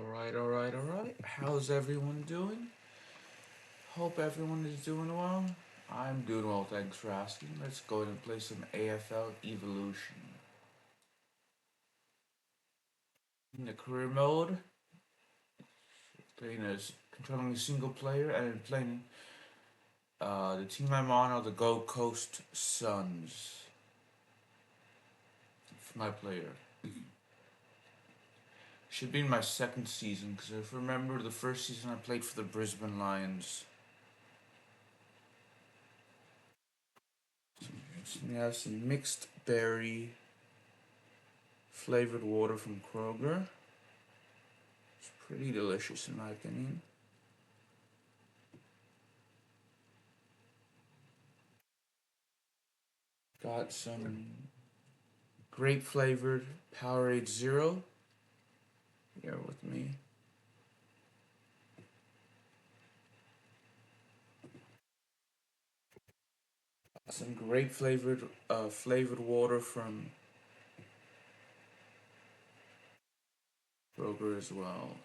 Alright. How's everyone doing? Hope everyone is doing well. I'm doing well, thanks for asking. Let's go ahead and play some AFL Evolution. In the career mode, playing as controlling a single player and playing the team I'm on are the Gold Coast Suns. For my player. Should be in my second season, because if I remember the first season I played for the Brisbane Lions. So we have some mixed berry flavored water from Kroger. It's pretty delicious in my opinion. Got some grape flavored Powerade Zero here with me. Some grape flavored water from Kroger as well.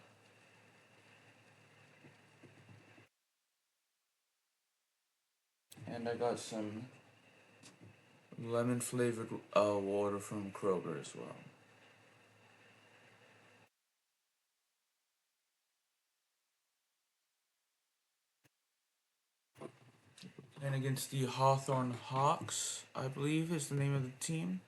And I got some lemon flavored water from Kroger as well. And against the Hawthorne Hawks, I believe is the name of the team.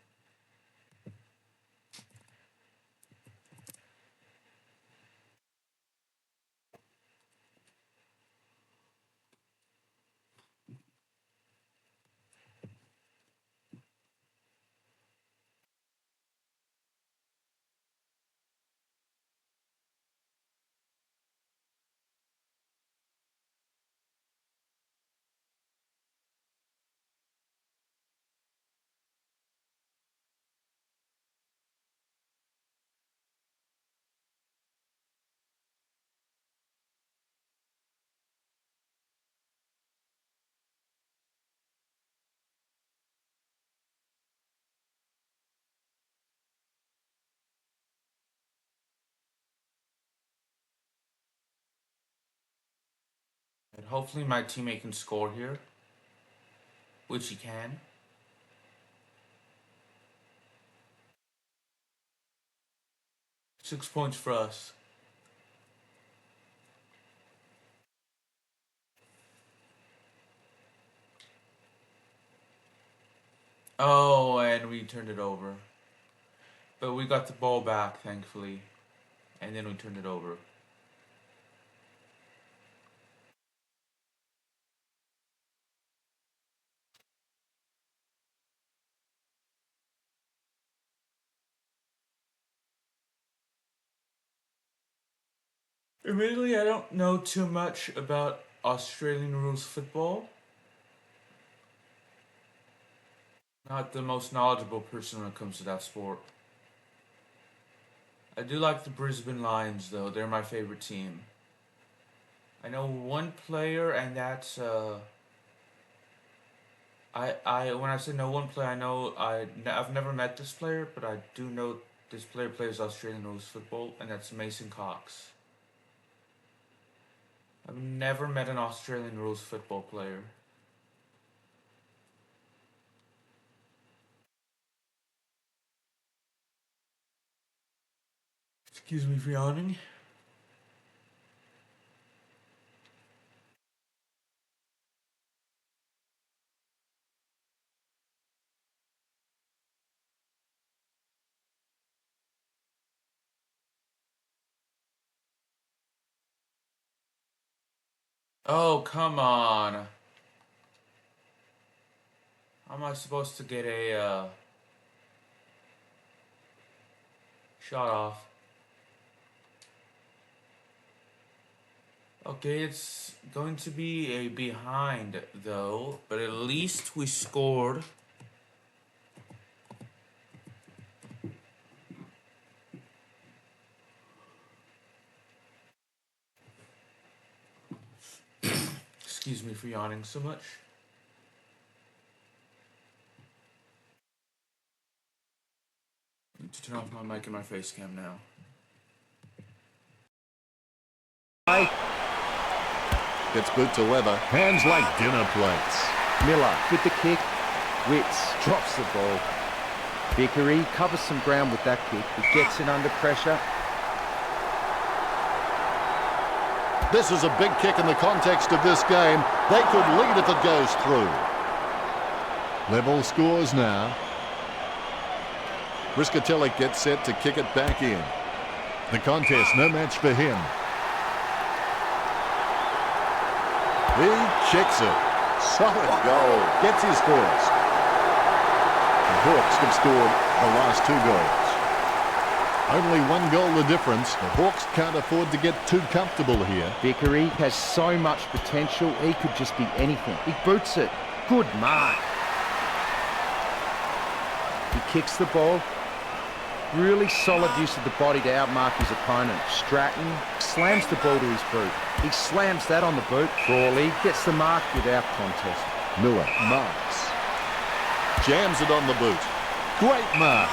And hopefully my teammate can score here, which he can. Six points for us. Oh, and we turned it over. But we got the ball back, thankfully. And then we turned it over. Admittedly, I don't know too much about Australian rules football. Not the most knowledgeable person when it comes to that sport. I do like the Brisbane Lions, though. They're my favorite team. I know one player, and that's when I say no one player, I know I've never met this player, but I do know this player plays Australian rules football, and that's Mason Cox. I've never met an Australian rules football player. Excuse me for yawning. Oh, come on. How am I supposed to get a shot off? Okay, it's going to be a behind though, but at least we scored. Excuse me for yawning so much. I need to turn off my mic and my face cam now. Gets boot to leather. Hands like dinner plates. Miller with the kick. Witts drops the ball. Vickery covers some ground with that kick. He gets it under pressure. This is a big kick in the context of this game. They could lead if it goes through. Level scores now. Riskatellik gets set to kick it back in. The contest, no match for him. He kicks it. Solid goal. Gets his first. The Hawks have scored the last 2 goals. Only 1 goal the difference. The Hawks can't afford to get too comfortable here. Vickery has so much potential. He could just be anything. He boots it. Good mark. He kicks the ball. Really solid use of the body to outmark his opponent. Stratton slams the ball to his boot. He slams that on the boot. Frawley gets the mark without contest. Miller marks. Jams it on the boot. Great mark.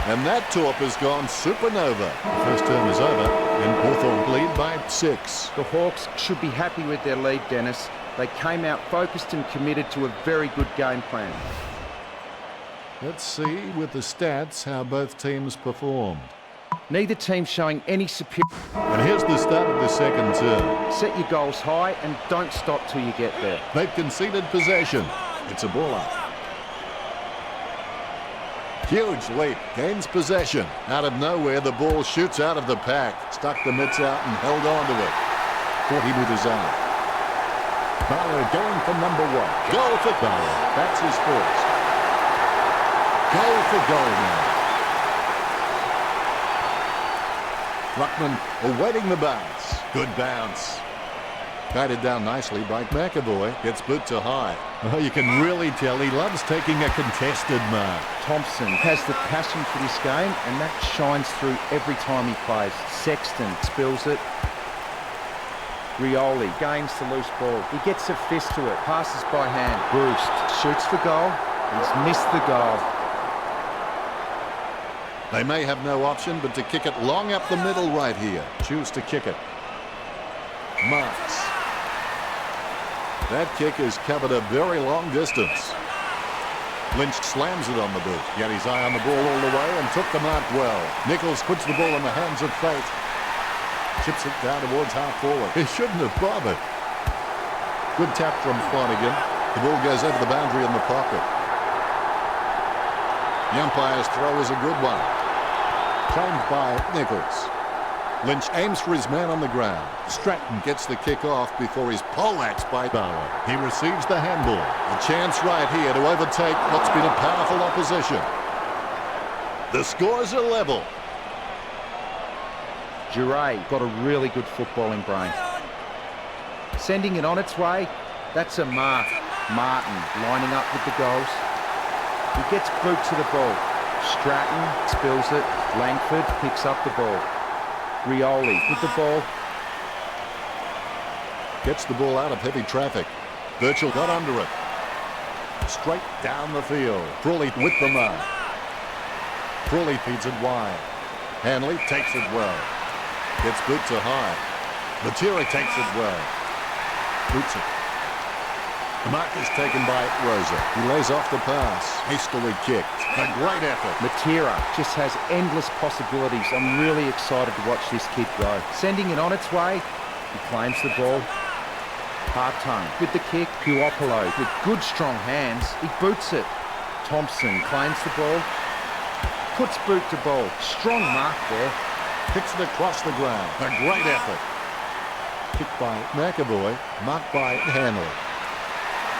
And that torp has gone supernova. The first term is over and Hawthorn lead by 6. The Hawks should be happy with their lead, Dennis. They came out focused and committed to a very good game plan. Let's see with the stats how both teams performed. Neither team showing any superior. And here's the start of the second term. Set your goals high and don't stop till you get there. They've conceded possession. It's a ball up. Huge leap. Gains possession. Out of nowhere, the ball shoots out of the pack. Stuck the mitts out and held on to it. 40 metres out. Bauer going for number 1. Goal for Bauer. That's his first. Goal for goal now. Ruckman awaiting the bounce. Good bounce. Guided down nicely by McAvoy. Gets boot to high. Oh, you can really tell he loves taking a contested mark. Thompson has the passion for this game and that shines through every time he plays. Sexton spills it. Rioli gains the loose ball. He gets a fist to it. Passes by hand. Bruce shoots for goal. He's missed the goal. They may have no option but to kick it long up the middle right here. Choose to kick it. Marks. That kick has covered a very long distance. Lynch slams it on the boot. He had his eye on the ball all the way and took the mark well. Nichols puts the ball in the hands of fate. Chips it down towards half forward. He shouldn't have bothered. Good tap from Flanagan. The ball goes over the boundary in the pocket. The umpire's throw is a good one. Claimed by Nichols. Lynch aims for his man on the ground. Stratton gets the kick off before he's poleaxed by Bauer. He receives the handball. A chance right here to overtake what's been a powerful opposition. The scores are level. Jure got a really good footballing brain. Sending it on its way. That's a mark. Martin lining up with the goals. He gets boot to the ball. Stratton spills it. Langford picks up the ball. Rioli with the ball. Gets the ball out of heavy traffic. Birchall got under it. Straight down the field. Frawley with the mark. Frawley feeds it wide. Hanley takes it well. Gets boot to high. Matera takes it well. Boots it. The mark is taken by Rosa. He lays off the pass. Hastily kicked. A great effort. Matera just has endless possibilities. I'm really excited to watch this kid grow. Sending it on its way. He claims the ball. Hartung with the kick. Puopolo with good strong hands. He boots it. Thompson claims the ball. Puts boot to ball. Strong mark there. Kicks it across the ground. A great effort. Kicked by McAvoy. Marked by Hanley.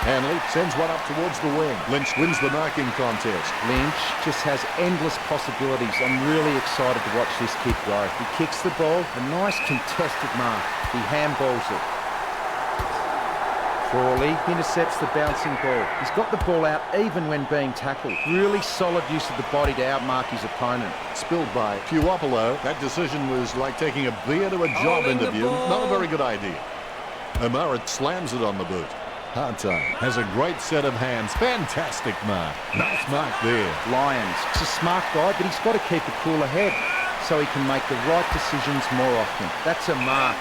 Hanley sends one up towards the wing. Lynch wins the marking contest. Lynch just has endless possibilities. I'm really excited to watch this kid grow. He kicks the ball. A nice contested mark. He handballs it. Frawley intercepts the bouncing ball. He's got the ball out even when being tackled. Really solid use of the body to outmark his opponent. Spilled by Puopolo. That decision was like taking a beer to a job interview. Not a very good idea. O'Mara slams it on the boot. Hartung has a great set of hands. Fantastic mark. Nice mark there. Lyons is a smart guy, but he's got to keep a cooler head so he can make the right decisions more often. That's a mark.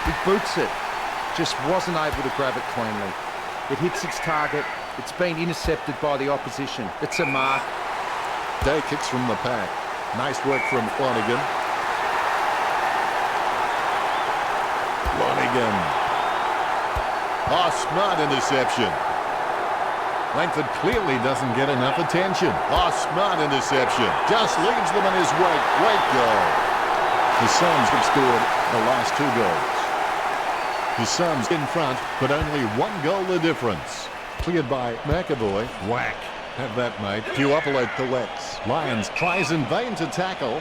He boots it. Just wasn't able to grab it cleanly. It hits its target. It's been intercepted by the opposition. It's a mark. Day kicks from the pack. Nice work from Flanagan. Flanagan. Oh, smart interception. Langford clearly doesn't get enough attention. Oh, smart interception. Just leaves them in his wake. Great goal. The Suns have scored the last 2 goals. The Suns in front, but only 1 goal the difference. Cleared by McAvoy. Whack. Have that, mate. Puopolo collects. Lions tries in vain to tackle.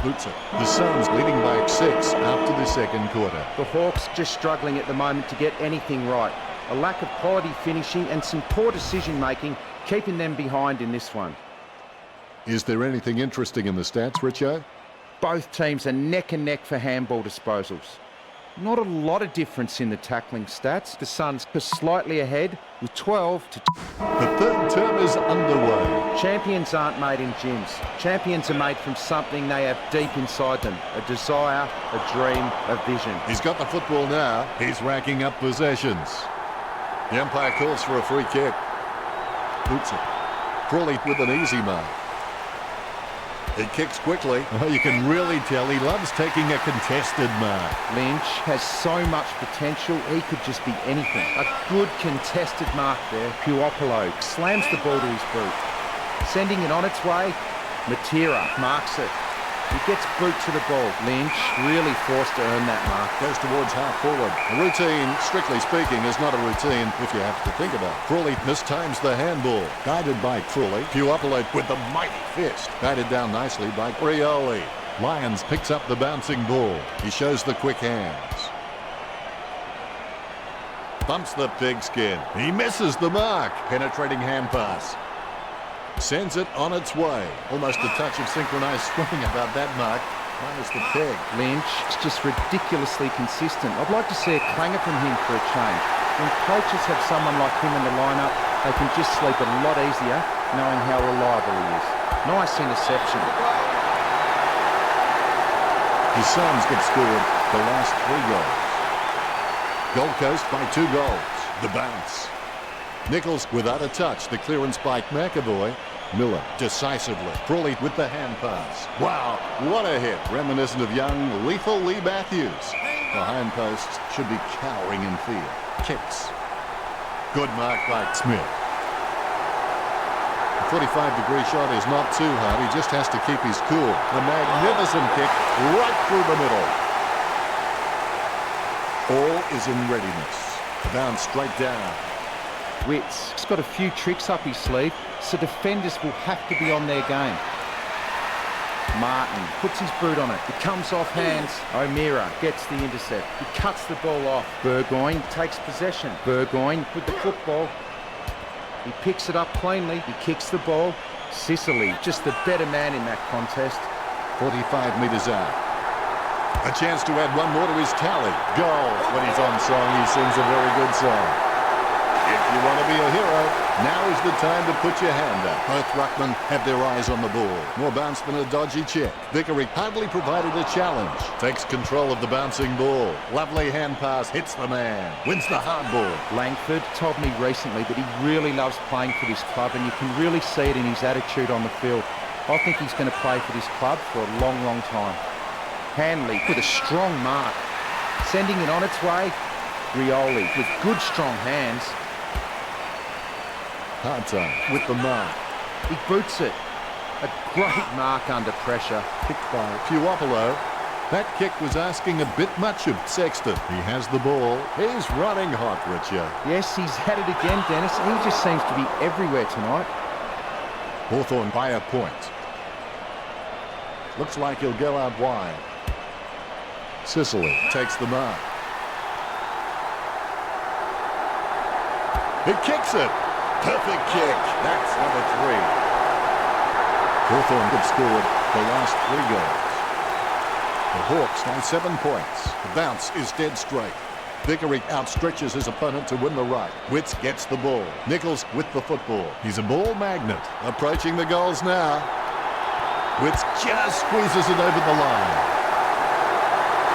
Boots it. The Suns leading by 6 after the second quarter. The Hawks just struggling at the moment to get anything right. A lack of quality finishing and some poor decision-making keeping them behind in this one. Is there anything interesting in the stats, Richo? Both teams are neck and neck for handball disposals. Not a lot of difference in the tackling stats. The Suns are slightly ahead with 12 to... The third term is underway. Champions aren't made in gyms. Champions are made from something they have deep inside them. A desire, a dream, a vision. He's got the football now. He's racking up possessions. The umpire calls for a free kick. Boots it. Crawley with an easy mark. He kicks quickly. Oh, you can really tell he loves taking a contested mark. Lynch has so much potential, he could just be anything. A good contested mark there. Puopolo slams the ball to his boot. Sending it on its way, Matera marks it. He gets boot to the ball. Lynch really forced to earn that mark. Goes towards half forward. A routine, strictly speaking, is not a routine if you have to think about it. Crawley mistimes the handball. Guided by Crawley. Puopolo with the mighty fist. Batted down nicely by Rioli. Lions picks up the bouncing ball. He shows the quick hands. Bumps the pigskin. He misses the mark. Penetrating hand pass. Sends it on its way. Almost a touch of synchronized swimming about that mark. Minus the peg. Lynch is just ridiculously consistent. I'd like to see a clanger from him for a change. When coaches have someone like him in the lineup, they can just sleep a lot easier knowing how reliable he is. Nice interception. The Suns get scored the last 3 goals. Gold Coast by 2 goals. The bounce. Nichols without a touch. The clearance by McAvoy. Miller decisively. Crawley with the hand pass. Wow, what a hit. Reminiscent of young, lethal Lee Matthews. The hind posts should be cowering in fear. Kicks. Good mark by Smith. The 45-degree shot is not too hard. He just has to keep his cool. A magnificent kick right through the middle. All is in readiness. Bounce straight down. Witts has got a few tricks up his sleeve, so defenders will have to be on their game. Martin puts his boot on it. It comes off hands. O'Meara gets the intercept. He cuts the ball off. Burgoyne takes possession. Burgoyne with the football. He picks it up cleanly. He kicks the ball. Sicily, just the better man in that contest. 45 metres out. A chance to add 1 more to his tally. Goal. When he's on song, he sings a very good song. If you want to be a hero, now is the time to put your hand up. Both ruckmen have their eyes on the ball. More bounce than a dodgy check. Vickery hardly provided a challenge. Takes control of the bouncing ball. Lovely hand pass, hits the man. Wins the hard ball. Langford told me recently that he really loves playing for this club, and you can really see it in his attitude on the field. I think he's going to play for this club for a long, long time. Hanley with a strong mark. Sending it on its way. Rioli with good, strong hands. Hard time with the mark. He boots it. A great mark under pressure. Kicked by Puopolo. That kick was asking a bit much of Sexton. He has the ball. He's running hot, Richard. Yes, he's had it again, Dennis. He just seems to be everywhere tonight. Hawthorn by a point. Looks like he'll go out wide. Sicily takes the mark. He kicks it. Perfect kick. That's number 3. Hawthorn have scored the last 3 goals. The Hawks now 7 points. The bounce is dead straight. Vickery outstretches his opponent to win the right. Witts gets the ball. Nichols with the football. He's a ball magnet. Approaching the goals now. Witts just squeezes it over the line.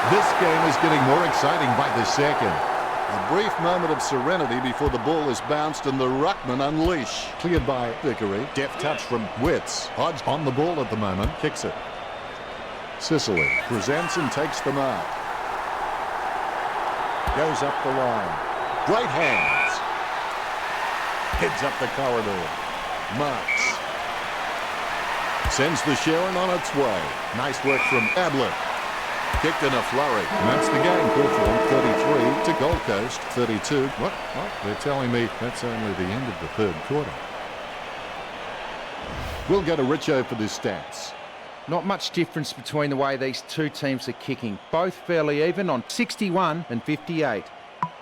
This game is getting more exciting by the second. A brief moment of serenity before the ball is bounced and the ruckman unleash. Cleared by Vickery. Deft touch from Witts. Hodge on the ball at the moment. Kicks it. Sicily presents and takes the mark. Goes up the line. Great hands. Heads up the corridor. Marks. Sends the Sharon on its way. Nice work from Ablett. Kicked in a flurry. And that's the game. Hawthorn 33 to Gold Coast 32. What? They're telling me that's only the end of the third quarter. We'll go to Richo for the stats. Not much difference between the way these two teams are kicking. Both fairly even on 61 and 58.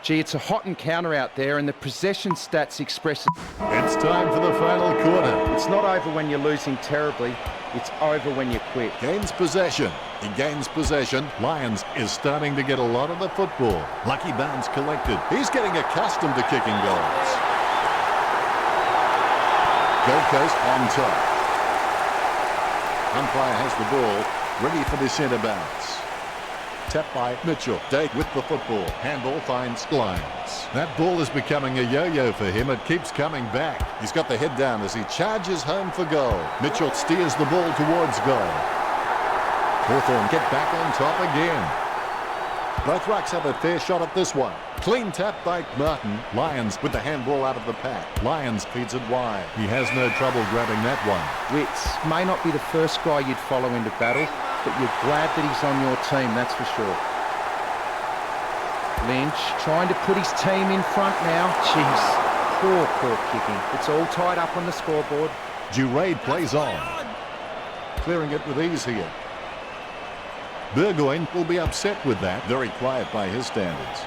Gee, it's a hot encounter out there and the possession stats express it. It's time for the final quarter. It's not over when you're losing terribly. It's over when you quit. Gains possession. He gains possession. Lions is starting to get a lot of the football. Lucky bounce collected. He's getting accustomed to kicking goals. Gold Coast on top. Umpire has the ball, ready for the centre bounce. Tapped by Mitchell. Day with the football. Handball finds Lyons. That ball is becoming a yo-yo for him. It keeps coming back. He's got the head down as he charges home for goal. Mitchell steers the ball towards goal. Hawthorn get back on top again. Both rucks have a fair shot at this one. Clean tap by Martin. Lyons with the handball out of the pack. Lyons feeds it wide. He has no trouble grabbing that one. Witts may not be the first guy you'd follow into battle, but you're glad that he's on your team, that's for sure. Lynch trying to put his team in front now. Jeez, poor kicking. It's all tied up on the scoreboard. Jurade plays on. Clearing it with ease here. Burgoyne will be upset with that. Very quiet by his standards.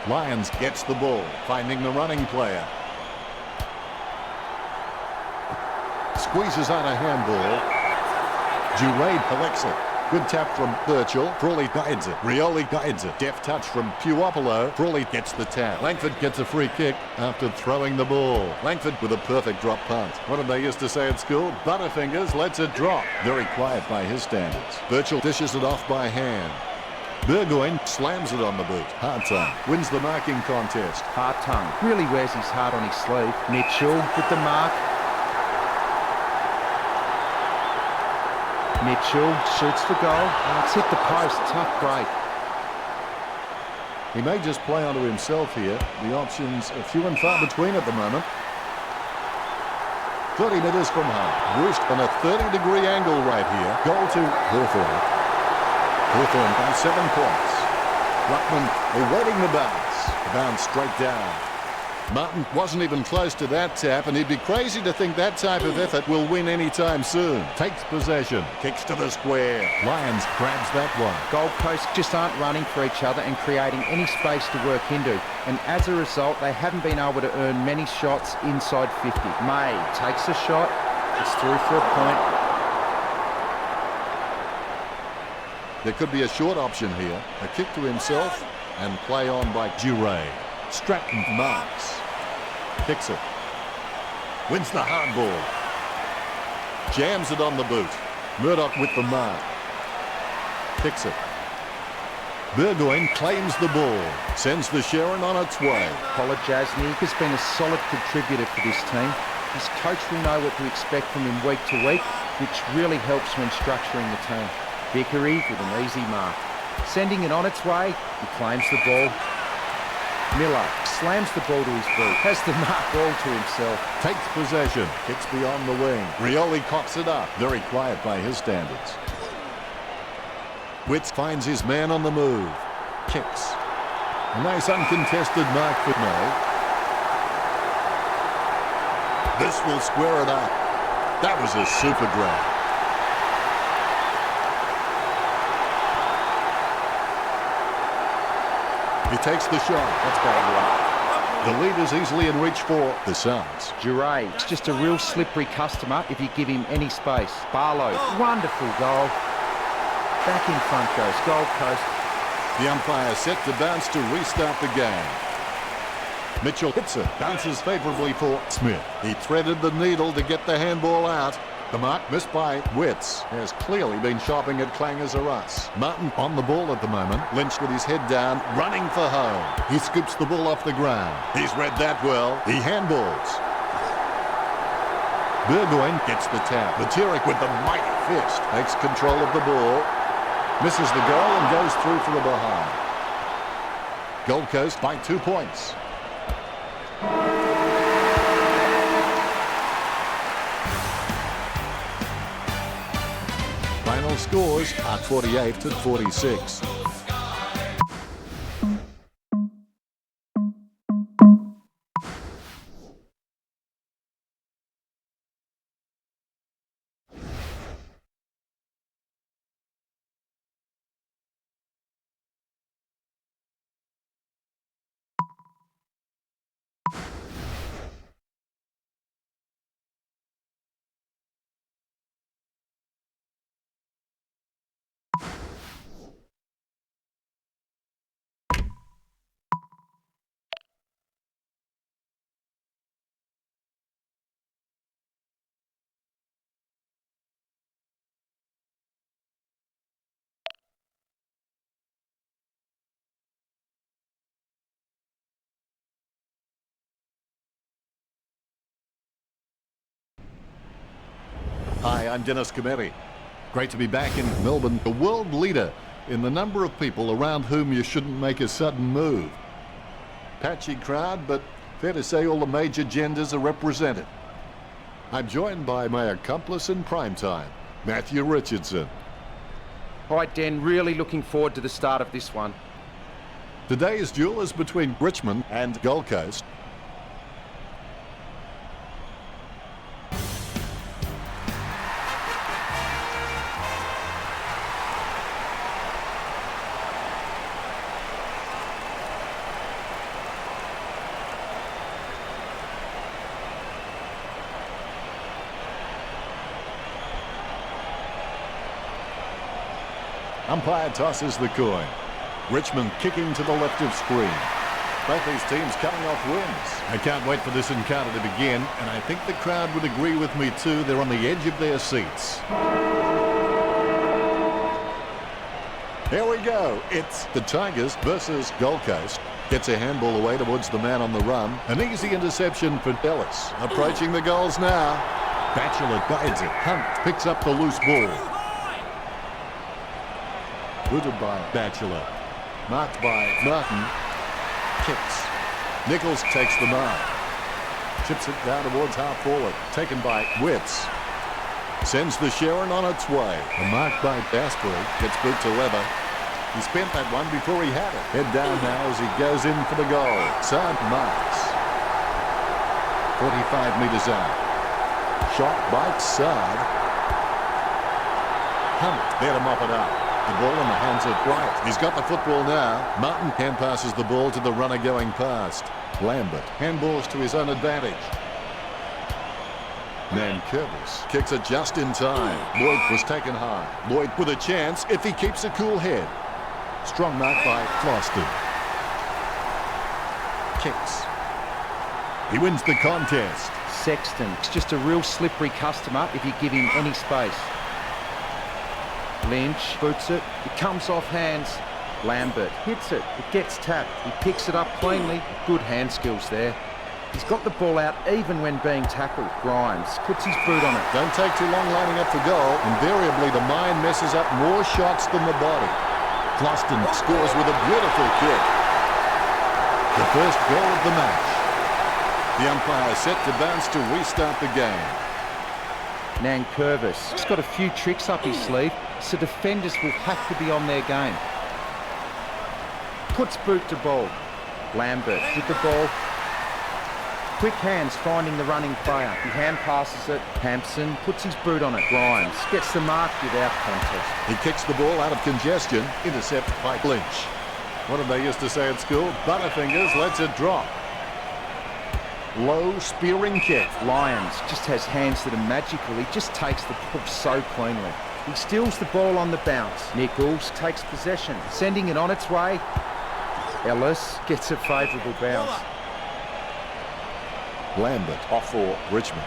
Lyons gets the ball, finding the running player. Squeezes out a handball. Jurade collects it. Good tap from Birchall. Frawley guides it. Rioli guides it. Deft touch from Puopolo. Frawley gets the tap. Langford gets a free kick after throwing the ball. Langford with a perfect drop punt. What did they used to say at school? Butterfingers lets it drop. Very quiet by his standards. Birchall dishes it off by hand. Burgoyne slams it on the boot. Hartung wins the marking contest. Hartung really wears his heart on his sleeve. Mitchell with the mark. Mitchell shoots for goal. It's hit the post. Tough break. He may just play onto himself here. The options are few and far between at the moment. 30 metres from home. Roost on a 30-degree angle right here. Goal to Hawthorn. Hawthorn by 7 points. Ruckman awaiting the bounce. The bounce straight down. Martin wasn't even close to that tap, and he'd be crazy to think that type of effort will win anytime soon. Takes possession. Kicks to the square. Lyons grabs that one. Gold Coast just aren't running for each other and creating any space to work into. And as a result, they haven't been able to earn many shots inside 50. May takes a shot. It's through for a point. There could be a short option here. A kick to himself and play on by Jurade. Stratton marks. Kicks it. Wins the hard ball. Jams it on the boot. Murdoch with the mark. Kicks it. Burgoyne claims the ball. Sends the Sharon on its way. Polajasny has been a solid contributor for this team. His coach will know what to expect from him week to week, which really helps when structuring the team. Vickery with an easy mark. Sending it on its way, he claims the ball. Miller slams the ball to his boot, has the mark all to himself. Takes possession, kicks beyond the wing. Rioli cocks it up, very quiet by his standards. Witts finds his man on the move. Kicks. A nice uncontested mark for May. This will square it up. That was a super grab. He takes the shot. That's bad luck. The lead is easily in reach for the Suns. Jurade's just a real slippery customer if you give him any space. Barlow, wonderful goal. Back in front goes Gold Coast. The umpire set to bounce to restart the game. Mitchell hits it. Bounces favourably for Smith. He threaded the needle to get the handball out. The mark missed by Witz has clearly been shopping at Clangers or us. Martin on the ball at the moment. Lynch with his head down, running for home. He scoops the ball off the ground. He's read that well. He handballs. Burgoyne gets the tap. Materik with the mighty fist takes control of the ball. Misses the goal and goes through for a behind. Gold Coast by 2 points. Final scores are 48-46. Hi, I'm Dennis Cometti. Great to be back in Melbourne, the world leader in the number of people around whom you shouldn't make a sudden move. Patchy crowd, but fair to say all the major genders are represented. I'm joined by my accomplice in prime time, Matthew Richardson. Hi, Den. Really looking forward to the start of this one. Today's duel is between Richmond and Gold Coast. Umpire tosses the coin. Richmond kicking to the left of screen. Both these teams coming off wins. I can't wait for this encounter to begin, and I think the crowd would agree with me too. They're on the edge of their seats. Here we go. It's the Tigers versus Gold Coast. Gets a handball away towards the man on the run. An easy interception for Ellis. Approaching the goals now. Batchelor guides it. Hunt picks up the loose ball. Booted by Batchelor. Marked by Martin. Kicks. Nichols takes the mark. Chips it down towards half forward. Taken by Witz. Sends the Sharon on its way. A mark by Asbury. Gets boot to Lever. He spent that one before he had it. Head down now as he goes in for the goal. Saad marks. 45 metres out. Shot by Saad. Hunt there to mop it up. The ball in the hands of White. He's got the football now. Martin hand passes the ball to the runner going past. Lambert handballs to his own advantage. Nankervis kicks it just in time. Lloyd was taken high. Lloyd with a chance if he keeps a cool head. Strong mark by Floston. Kicks. He wins the contest. Sexton, it's just a real slippery customer if you give him any space. Lynch boots it. It comes off hands. Lambert hits it. It gets tapped. He picks it up cleanly. Good hand skills there. He's got the ball out even when being tackled. Grimes puts his boot on it. Don't take too long lining up for goal. Invariably, the mind messes up more shots than the body. Floston scores with a beautiful kick. The first goal of the match. The umpire set to bounce to restart the game. Nankervis. He's got a few tricks up his sleeve, so defenders will have to be on their game. Puts boot to ball. Lambert with the ball. Quick hands finding the running player. He hand passes it. Hampson puts his boot on it. Grimes gets the mark without contest. He kicks the ball out of congestion. Intercept by Lynch. What did they used to say at school? Butterfingers lets it drop. Low spearing kick. Lyons just has hands that are magical. He just takes the ball so cleanly. He steals the ball on the bounce. Nichols takes possession, sending it on its way. Ellis gets a favourable bounce. Lambert off for Richmond.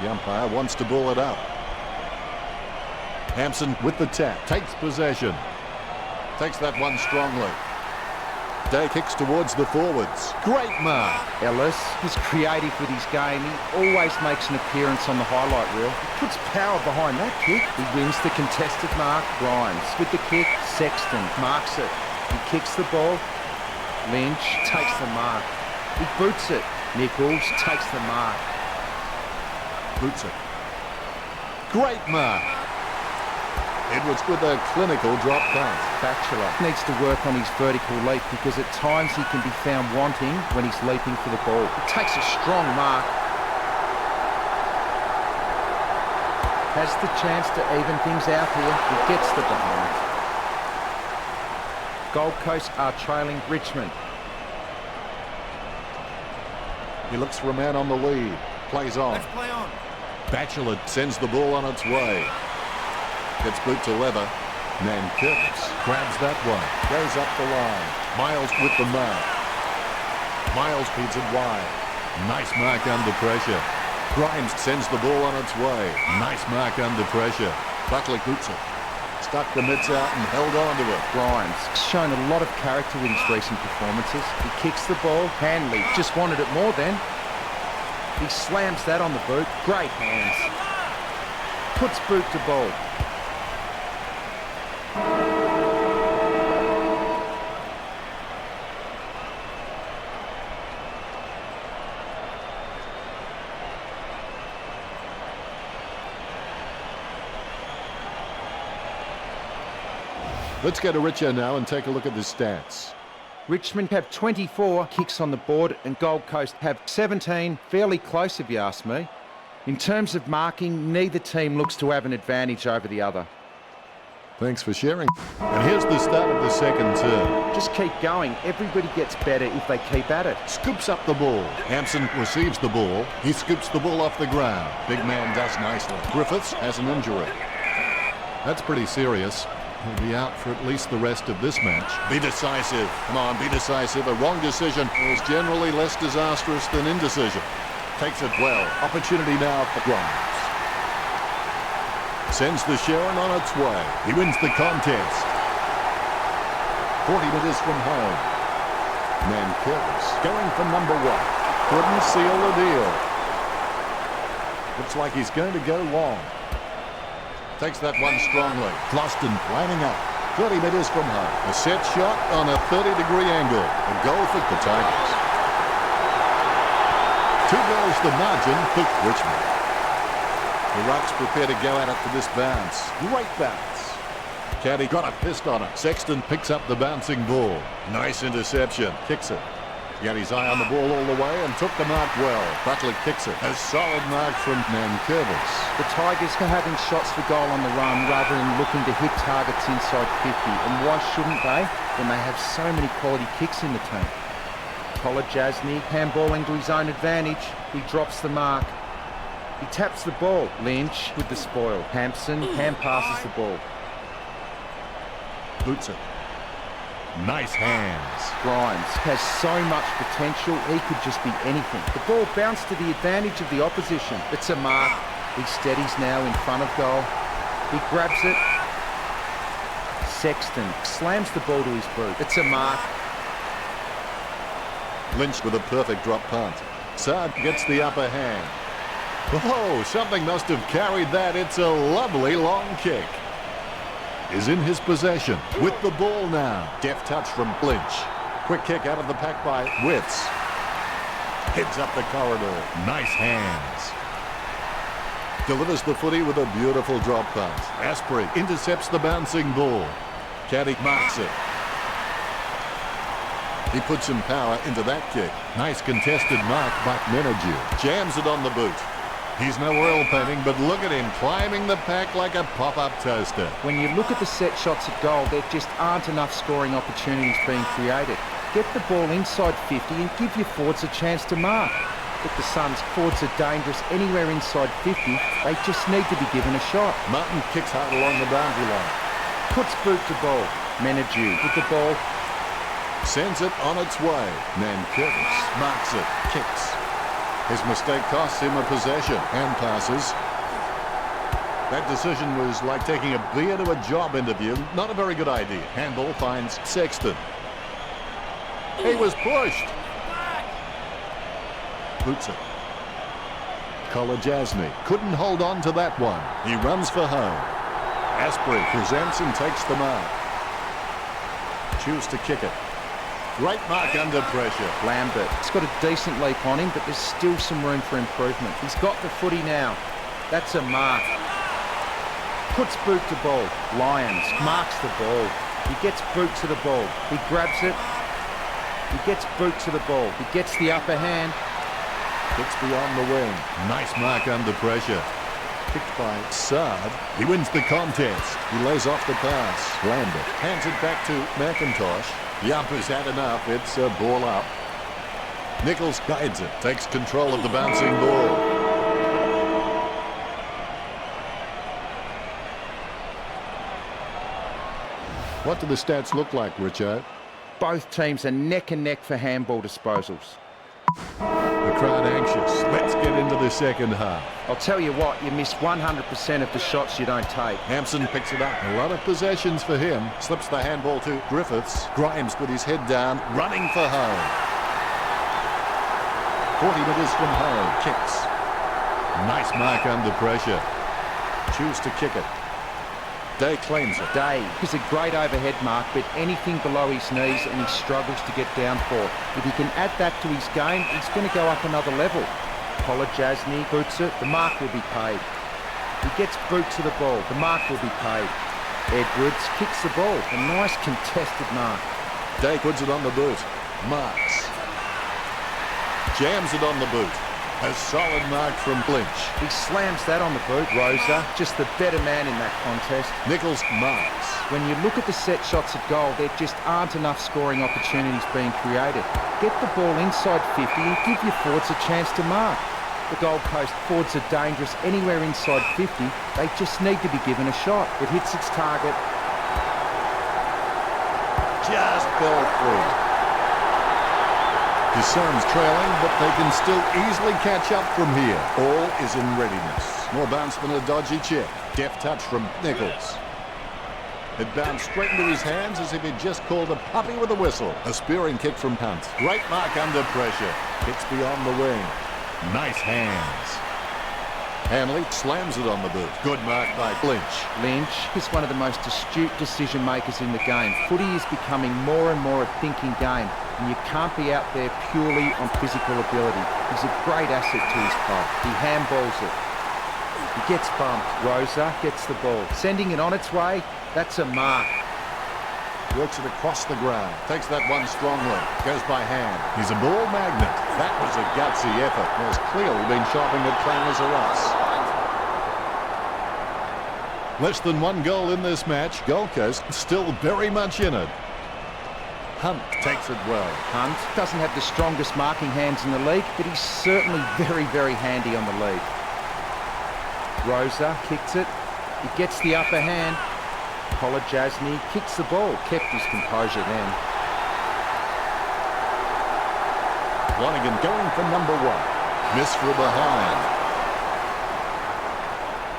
The umpire wants to ball it up. Hampson with the tap. Takes possession. Takes that one strongly. Day kicks towards the forwards. Great mark. Ellis is creative with his game. He always makes an appearance on the highlight reel. He puts power behind that kick. He wins the contested mark. Grimes with the kick. Sexton marks it. He kicks the ball. Lynch takes the mark. He boots it. Nichols takes the mark. Boots it. Great mark. Edwards with a clinical drop punt. Batchelor needs to work on his vertical leap because at times he can be found wanting when he's leaping for the ball. He takes a strong mark. Has the chance to even things out here. He gets the behind. Gold Coast are trailing Richmond. He looks for a man on the lead. Plays on. Let's play on. Batchelor sends the ball on its way. Gets boot to leather. Nankervis grabs that one. Goes up the line. Miles with the mark. Miles feeds it wide. Nice mark under pressure. Grimes sends the ball on its way. Nice mark under pressure. Buckley boots it. Stuck the mitts out and held on to it. Grimes shown a lot of character in his recent performances. He kicks the ball. Hanley just wanted it more then. He slams that on the boot. Great hands. Puts boot to ball. Let's go to Richo now and take a look at the stats. Richmond have 24 kicks on the board and Gold Coast have 17, fairly close if you ask me. In terms of marking, neither team looks to have an advantage over the other. Thanks for sharing. And here's the start of the second term. Just keep going. Everybody gets better if they keep at it. Scoops up the ball. Hampson receives the ball. He scoops the ball off the ground. Big man does nicely. Griffiths has an injury. That's pretty serious. He'll be out for at least the rest of this match. Be decisive. Come on, be decisive. A wrong decision is generally less disastrous than indecision. Takes it well. Opportunity now for Grimes. Sends the Sharon on its way. He wins the contest. 40 meters from home. Nankervis going for number one. Couldn't seal the deal. Looks like he's going to go long. Takes that one strongly. Gloston lining up. 30 meters from home. A set shot on a 30-degree angle. A goal for the Tigers. 2 goals the margin for Richmond. The Rucks prepare to go at it for this bounce. Great bounce. Caddy got a fist on it. Sexton picks up the bouncing ball. Nice interception. Kicks it. He had his eye on the ball all the way and took the mark well. Buckley kicks it. A solid mark from Nankervis. The Tigers are having shots for goal on the run rather than looking to hit targets inside 50. And why shouldn't they when they have so many quality kicks in the team? Collar Jasny handballing to his own advantage. He drops the mark. He taps the ball. Lynch with the spoil. Hampson hand passes the ball. Boots it. Nice hands. Grimes has so much potential, he could just be anything. The ball bounced to the advantage of the opposition. It's a mark. He steadies now in front of goal. He grabs it. Sexton slams the ball to his boot. It's a mark. Lynch with a perfect drop punt. Saad gets the upper hand. Oh, something must have carried that. It's a lovely long kick. Is in his possession with the ball now. Deft touch from Lynch. Quick kick out of the pack by Witts. Heads up the corridor. Nice hands. Delivers the footy with a beautiful drop punt. Asprey intercepts the bouncing ball. Caddy marks it. He puts some power into that kick. Nice contested mark by Menagew. Jams it on the boot. He's no oil painting, but look at him climbing the pack like a pop-up toaster. When you look at the set shots at goal, there just aren't enough scoring opportunities being created. Get the ball inside 50 and give your forwards a chance to mark. If the Suns' forwards are dangerous anywhere inside 50, they just need to be given a shot. Martin kicks hard along the boundary line. Puts boot to ball. Menagew with the ball. Sends it on its way. Nankervis marks it. Kicks. His mistake costs him a possession. Hand passes. That decision was like taking a beer to a job interview. Not a very good idea. Handball finds Sexton. He was pushed. Boots it. Kolajasny couldn't hold on to that one. He runs for home. Asprey presents and takes the mark. Choose to kick it. Great mark under pressure. Lambert. He's got a decent leap on him, but there's still some room for improvement. He's got the footy now. That's a mark. Puts boot to ball. Lyons marks the ball. He gets boot to the ball. He grabs it. He gets boot to the ball. He gets the upper hand. Kicks beyond the wing. Nice mark under pressure. Kicked by Saad. He wins the contest. He lays off the pass. Lambert hands it back to McIntosh. The umper's had enough. It's a ball up. Nichols guides it. Takes control of the bouncing ball. What do the stats look like, Richard? Both teams are neck and neck for handball disposals. The crowd anxious. Let's get into the second half. I'll tell you what, you miss 100% of the shots you don't take. Hampson picks it up. A lot of possessions for him. Slips the handball to Griffiths. Grimes with his head down, running for home. 40 metres from home. Kicks. Nice mark under pressure. Choose to kick it. Day claims it. Day is a great overhead mark, but anything below his knees and he struggles to get down for. If he can add that to his game, he's going to go up another level. Kolajasny boots it, the mark will be paid. He gets boot to the ball, the mark will be paid. Edwards kicks the ball, a nice contested mark. Day puts it on the boot. Marks. Jams it on the boot. A solid mark from Lynch. He slams that on the boot. Rosa, just the better man in that contest. Nichols marks. When you look at the set shots at goal, there just aren't enough scoring opportunities being created. Get the ball inside 50 and give your forwards a chance to mark. The Gold Coast forwards are dangerous anywhere inside 50. They just need to be given a shot. It hits its target. Just fell free. The Suns trailing, but they can still easily catch up from here. All is in readiness. More bounce than a dodgy chip. Deft touch from Nichols. It bounced straight into his hands as if he'd just called a puppy with a whistle. A spearing kick from Hunt. Great mark under pressure. Kicks beyond the wing. Nice hands. Hanley slams it on the boot. Good mark by Lynch. Lynch is one of the most astute decision makers in the game. Footy is becoming more and more a thinking game, and you can't be out there purely on physical ability. He's a great asset to his club. He handballs it. He gets bumped. Rosa gets the ball. Sending it on its way. That's a mark. Works it across the ground. Takes that one strongly. Goes by hand. He's a ball magnet. That was a gutsy effort. Has clearly been shopping at Planners or Us. Less than one goal in this match. Gold Coast still very much in it. Hunt takes it well. Hunt doesn't have the strongest marking hands in the league, but he's certainly very, very handy on the lead. Rosa kicks it. He gets the upper hand. Kolajasny kicks the ball. Kept his composure then. Lonigan going for number one. Miss for behind.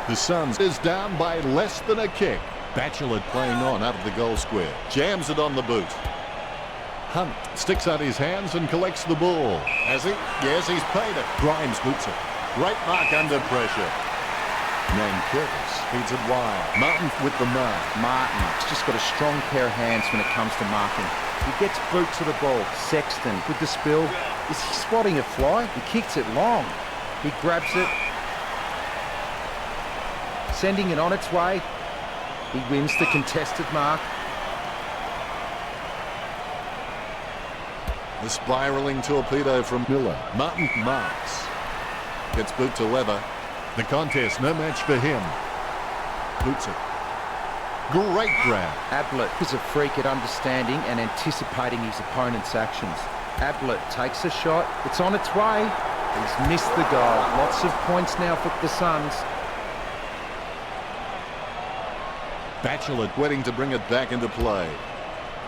The Suns is down by less than a kick. Batchelor playing on out of the goal square. Jams it on the boot. Hunt sticks out his hands and collects the ball. Has he? Yes, he's paid it. Grimes boots it. Great mark under pressure. Nan Curtis feeds it wide. Martin with the mark. Martin's just got a strong pair of hands when it comes to marking. He gets boot to the ball. Sexton with the spill. Is he spotting a fly? He kicks it long. He grabs it. Sending it on its way. He wins the contested mark. The spiralling torpedo from Miller. Martin marks. Gets boot to Leather. The contest, no match for him. Boots it. Great grab. Ablett is a freak at understanding and anticipating his opponent's actions. Ablett takes a shot. It's on its way. He's missed the goal. Lots of points now for the Suns. Batchelor waiting to bring it back into play.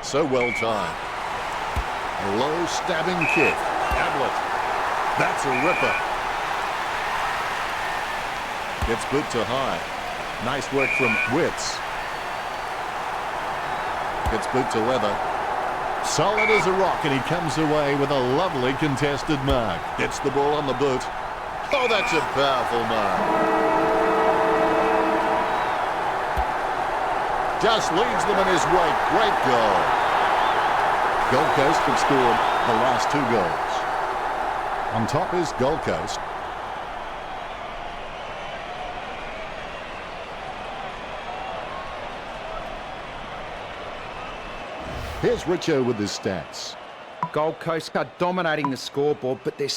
So well timed. A low stabbing kick. Ablett. That's a ripper. Gets boot to high. Nice work from Witz. Gets boot to leather. Solid as a rock, and he comes away with a lovely contested mark. Gets the ball on the boot. Oh, that's a powerful mark. Just leads them in his wake. Great goal. Gold Coast have scored the last 2 goals. On top is Gold Coast. Here's Richo with his stats. Gold Coast are dominating the scoreboard, but they're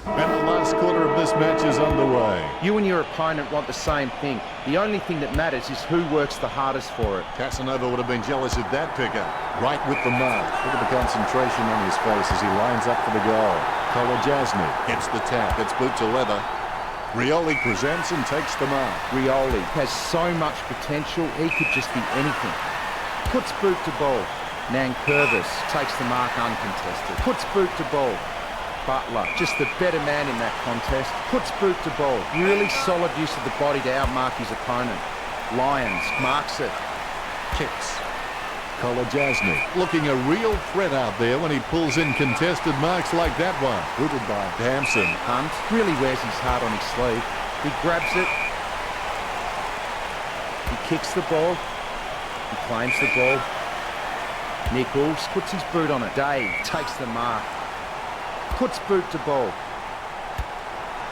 And the last quarter of this match is underway. You and your opponent want the same thing. The only thing that matters is who works the hardest for it. Casanova would have been jealous of that pickup. Right with the mark. Look at the concentration on his face as he lines up for the goal. Kolajasny gets the tap. Gets boot to leather. Rioli presents and takes the mark. Rioli has so much potential, he could just be anything. Puts boot to ball. Nankervis takes the mark uncontested. Puts boot to ball. Butler, just the better man in that contest. Puts boot to ball. Really solid use of the body to outmark his opponent. Lyons marks it. Kicks. Kolajasny looking a real threat out there when he pulls in contested marks like that one. Booted by Hampson. Hunt really wears his heart on his sleeve. He grabs it. He kicks the ball. He claims the ball. Nichols puts his boot on it. Day takes the mark. Puts boot to ball.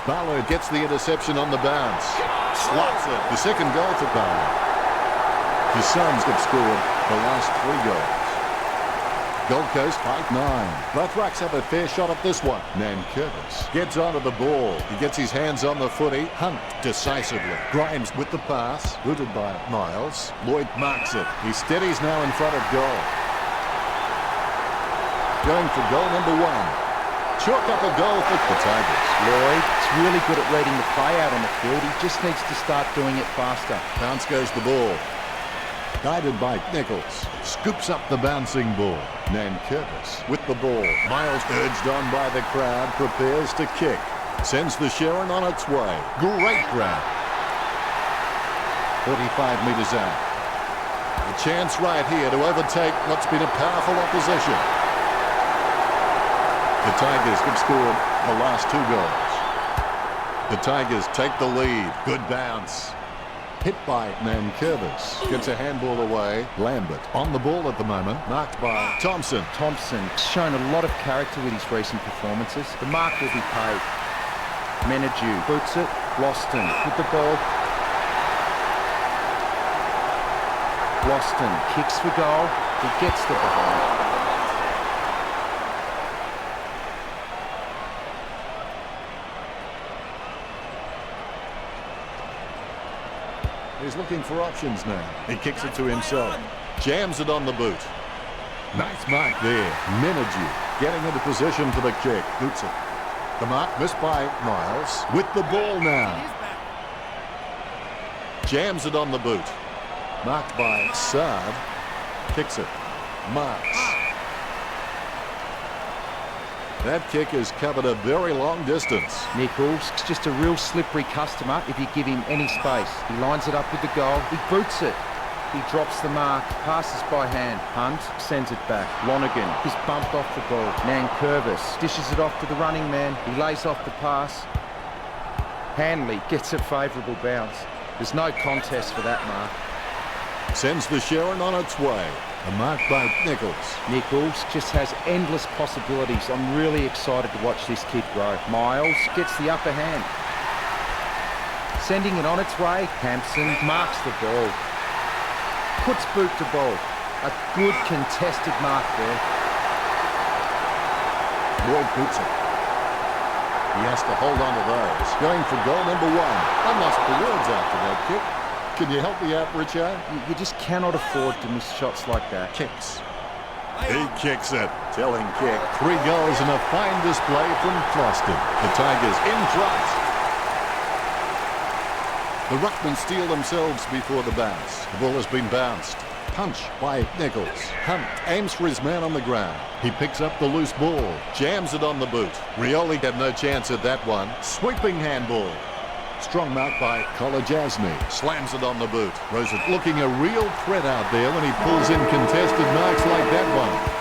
Barlow gets the interception on the bounce. Slots it. The second goal for Barlow. His Suns have scored the last 3 goals. Gold Coast 5-9. Both rucks have a fair shot at this one. Nankervis gets onto the ball. He gets his hands on the footy. Hunt decisively. Grimes with the pass. Booted by Miles. Lloyd marks it. He steadies now in front of goal. Going for goal number 1. Chalk up a goal for the Tigers. Lloyd is really good at reading the play out on the field. He just needs to start doing it faster. Bounce goes the ball. Guided by Nichols. Scoops up the bouncing ball. Nankervis with the ball. Miles urged on by the crowd. Prepares to kick. Sends the Sharon on its way. Great grab. 45 metres out. A chance right here to overtake what's been a powerful opposition. The Tigers have scored the last 2 goals. The Tigers take the lead. Good bounce. Hit by Nankervis. Gets a handball away. Lambert on the ball at the moment. Marked by Thompson. Thompson shown a lot of character with his recent performances. The mark will be paid. Menadue boots it. Loston with the ball. Loston kicks for goal. He gets the behind. He's looking for options now. He kicks it to himself. Jams it on the boot. Nice mark there. Menadue getting into position for the kick. Boots it. The mark missed by Miles. With the ball now. Jams it on the boot. Marked by Saad. Kicks it. Marks. That kick has covered a very long distance. Nichols is just a real slippery customer if you give him any space. He lines it up with the goal. He boots it. He drops the mark. Passes by hand. Hunt sends it back. Lonergan is bumped off the ball. Nankervis dishes it off to the running man. He lays off the pass. Hanley gets a favourable bounce. There's no contest for that mark. Sends the Sharon on its way. A mark by Nichols. Nichols just has endless possibilities. I'm really excited to watch this kid grow. Miles gets the upper hand. Sending it on its way. Hampson marks the ball. Puts boot to ball. A good contested mark there. Ward boots it. He has to hold on to those. Going for goal number 1. I lost the words after that kick. Can you help me out, Richard? You just cannot afford to miss shots like that. Kicks. He kicks it. Telling kick. 3 goals and a fine display from Closton. The Tigers in front. The Ruckmen steal themselves before the bounce. The ball has been bounced. Punch by Nichols. Hunt aims for his man on the ground. He picks up the loose ball. Jams it on the boot. Rioli had no chance at that one. Sweeping handball. Strong mark by Kolajasny. Slams it on the boot. Rosen looking a real threat out there when he pulls in contested marks like that one.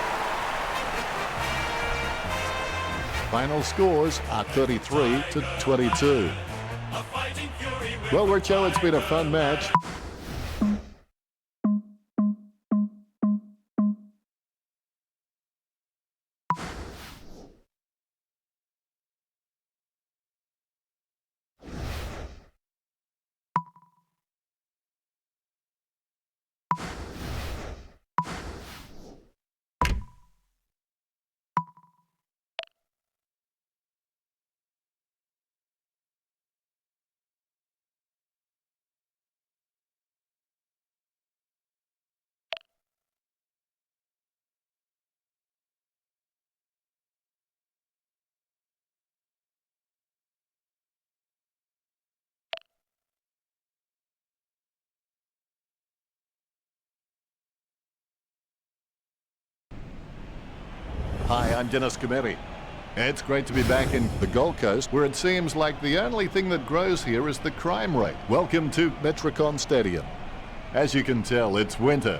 Final scores are 33-22. Well, Richo, it's been a fun match. Hi, I'm Dennis Cometti. It's great to be back in the Gold Coast, where it seems like the only thing that grows here is the crime rate. Welcome to Metricon Stadium. As you can tell, it's winter.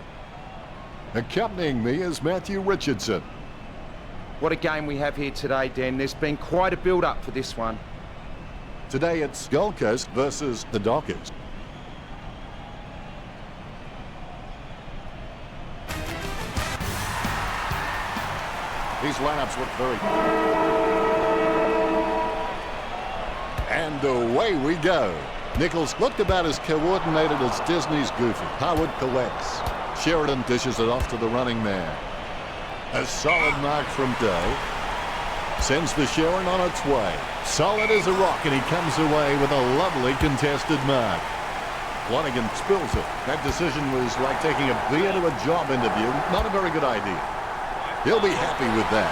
Accompanying me is Matthew Richardson. What a game we have here today, Dan. There's been quite a build-up for this one. Today it's Gold Coast versus the Dockers. These lineups look very good. And away we go. Nichols looked about as coordinated as Disney's Goofy. Harwood collects. Sheridan dishes it off to the running man. A solid mark from Day. Sends the Sheridan on its way. Solid as a rock, and he comes away with a lovely contested mark. Flanagan spills it. That decision was like taking a beer to a job interview. Not a very good idea. He'll be happy with that.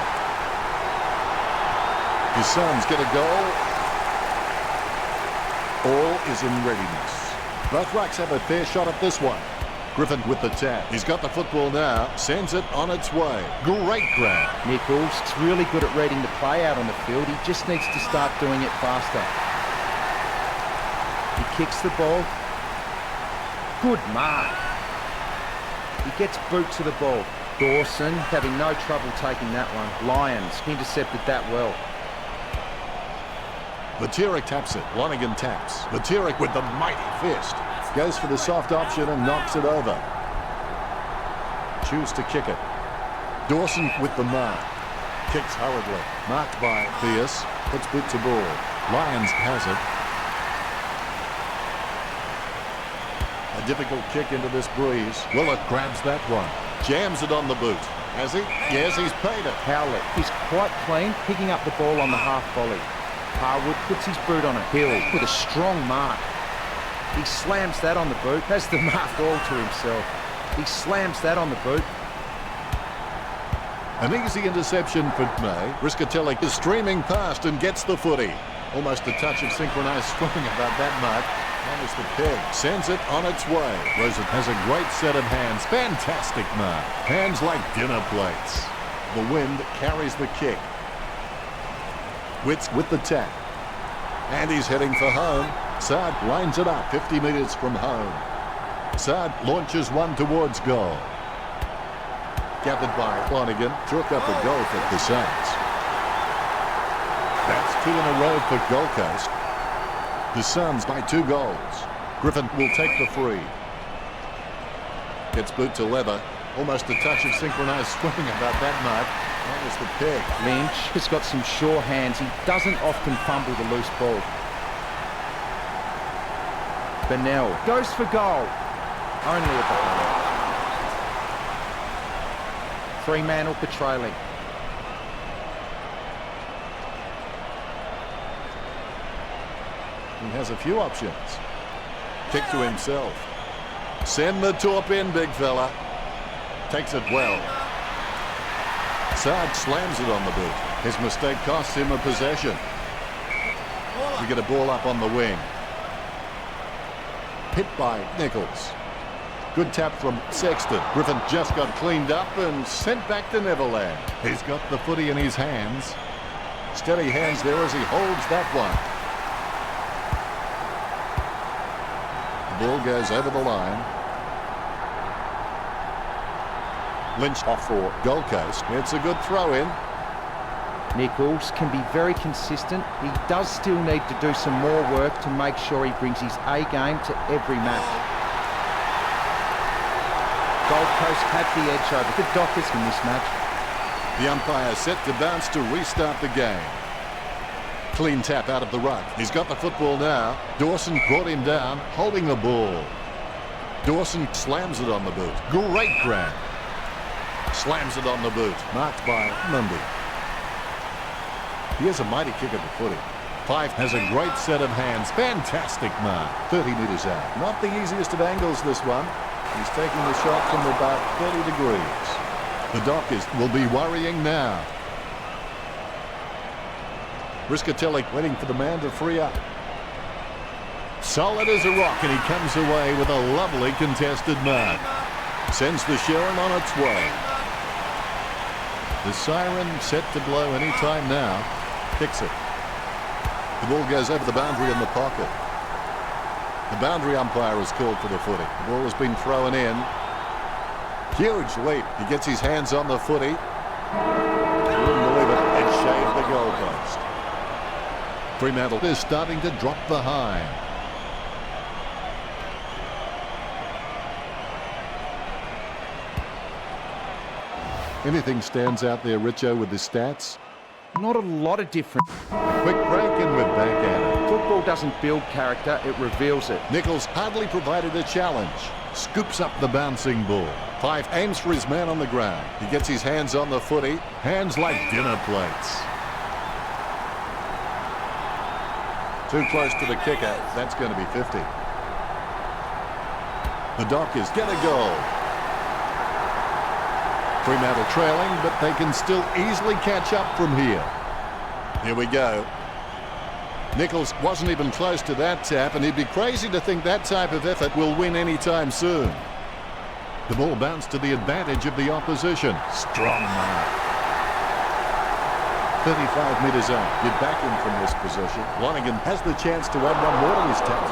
His sons get a goal. All is in readiness. Both rucks have a fair shot at this one. Griffin with the tap. He's got the football now. Sends it on its way. Great grab. Nichols is really good at reading the play out on the field. He just needs to start doing it faster. He kicks the ball. Good mark. He gets boot to the ball. Dawson having no trouble taking that one. Lyons intercepted that well. Vatirik taps it. Flanagan taps. Vatirik with the mighty fist. Goes for the soft option and knocks it over. Choose to kick it. Dawson with the mark. Kicks hurriedly. Marked by Pierce. Puts boot to ball. Lyons has it. A difficult kick into this breeze. Willett grabs that one. Jams it on the boot. Has he? Yes, he's paid it. Howlett is quite clean, picking up the ball on the half volley. Harwood puts his boot on a hill with a strong mark. He slams that on the boot. Has the mark all to himself. He slams that on the boot. An easy interception for May. Riscatelli is streaming past and gets the footy. Almost a touch of synchronized swimming about that mark. That is the pig. Sends it on its way. Rosen has a great set of hands. Fantastic mark. Hands like dinner plates. The wind carries the kick. Witts with the tap. And he's heading for home. Saad lines it up 50 metres from home. Saad launches one towards goal. Gathered by Flanagan. Took up a goal for the Saints. That's 2 in a row for Gold Coast. The Suns by 2 goals. Griffin will take the free. Gets boot to leather. Almost a touch of synchronized swimming about that mark. That was the peg. Lynch has got some sure hands. He doesn't often fumble the loose ball. Bennell goes for goal. Only at the goal. Fremantle patrolling. He has a few options. Kick to himself. Send the top in, big fella. Takes it well. Saad slams it on the boot. His mistake costs him a possession. We get a ball up on the wing. Hit by Nichols. Good tap from Sexton. Griffin just got cleaned up and sent back to Neverland. He's got the footy in his hands. Steady hands there as he holds that one. Ball goes over the line. Lynch off for Gold Coast. It's a good throw in. Nichols can be very consistent. He does still need to do some more work to make sure he brings his A game to every match. Gold Coast had the edge over the Dockers in this match. The umpire set to bounce to restart the game. Clean tap out of the ruck. He's got the football now. Dawson brought him down, holding the ball. Dawson slams it on the boot. Great grab. Slams it on the boot. Marked by Mundy. He has a mighty kick at the footy. Fife has a great set of hands. Fantastic mark. 30 metres out. Not the easiest of angles, this one. He's taking the shot from about 30 degrees. The Dockers will be worrying now. Riscatelli waiting for the man to free up. Solid as a rock, and he comes away with a lovely contested mark. Sends the Sharon on its way. The siren set to blow any time now. Kicks it. The ball goes over the boundary in the pocket. The boundary umpire has called for the footy. The ball has been thrown in. Huge leap. He gets his hands on the footy. Wouldn't believe it. And shaved the goalpost. Fremantle is starting to drop behind. Anything stands out there, Richo, with the stats? Not a lot of difference. Quick break and we're back at it. Football doesn't build character, it reveals it. Nichols hardly provided a challenge. Scoops up the bouncing ball. Fife aims for his man on the ground. He gets his hands on the footy. Hands like dinner plates. Too close to the kicker. That's going to be 50. The Dockers get a goal. Fremantle trailing, but they can still easily catch up from here. Here we go. Nichols wasn't even close to that tap, and he'd be crazy to think that type of effort will win anytime soon. The ball bounced to the advantage of the opposition. Strong mark. 35 metres out. Get back in from this position. Lonergan has the chance to add one more to his tally.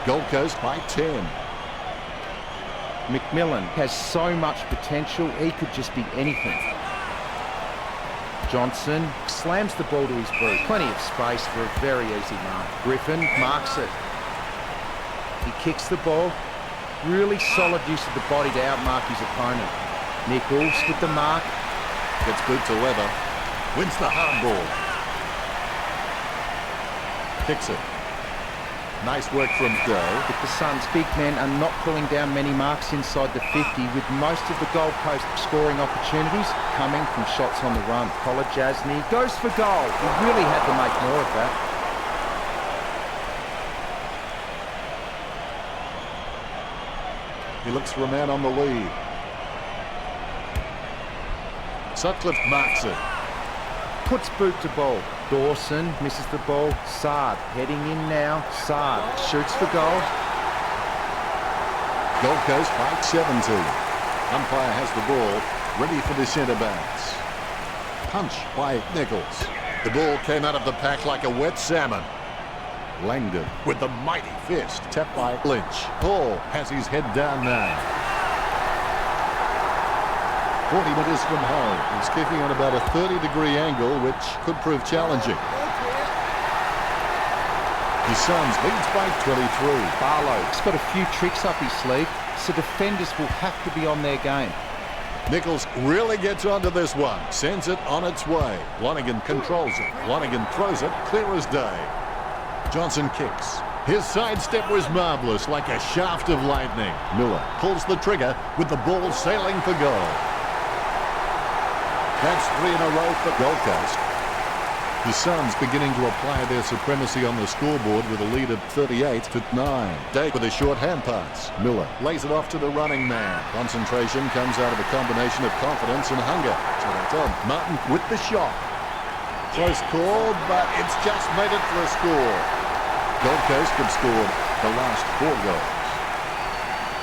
Gold Coast by 10. McMillan has so much potential, he could just be anything. Johnson slams the ball to his boot. Plenty of space for a very easy mark. Griffin marks it. He kicks the ball. Really solid use of the body to outmark his opponent. Nichols with the mark. Gets boot to leather. Wins the hard ball. Kicks it. Nice work from Doe. But the Suns' big men are not pulling down many marks inside the 50, with most of the Gold Coast scoring opportunities coming from shots on the run. Kolajasny goes for goal. He really had to make more of that. He looks for a man on the lead. Sutcliffe marks it. Puts boot to ball. Dawson misses the ball. Saad heading in now. Saad shoots for goal. Gold Coast by 17. Umpire has the ball, ready for the centre backs. Punch by Nichols. The ball came out of the pack like a wet salmon. Langdon with the mighty fist. Tapped by Lynch. Hall has his head down now. 40 metres from home. He's kicking on about a 30-degree angle, which could prove challenging. The Suns leads by 23. Barlow's got a few tricks up his sleeve, so defenders will have to be on their game. Nichols really gets onto this one. Sends it on its way. Lonergan controls it. Lonergan throws it clear as day. Johnson kicks. His sidestep was marvellous, like a shaft of lightning. Miller pulls the trigger with the ball sailing for goal. That's 3 in a row for Gold Coast. The Suns beginning to apply their supremacy on the scoreboard with a lead of 38-9. Day with a short hand pass. Miller lays it off to the running man. Concentration comes out of a combination of confidence and hunger. So that's on. Martin with the shot. Close call, but it's just made it for a score. Gold Coast have scored the last 4 goals.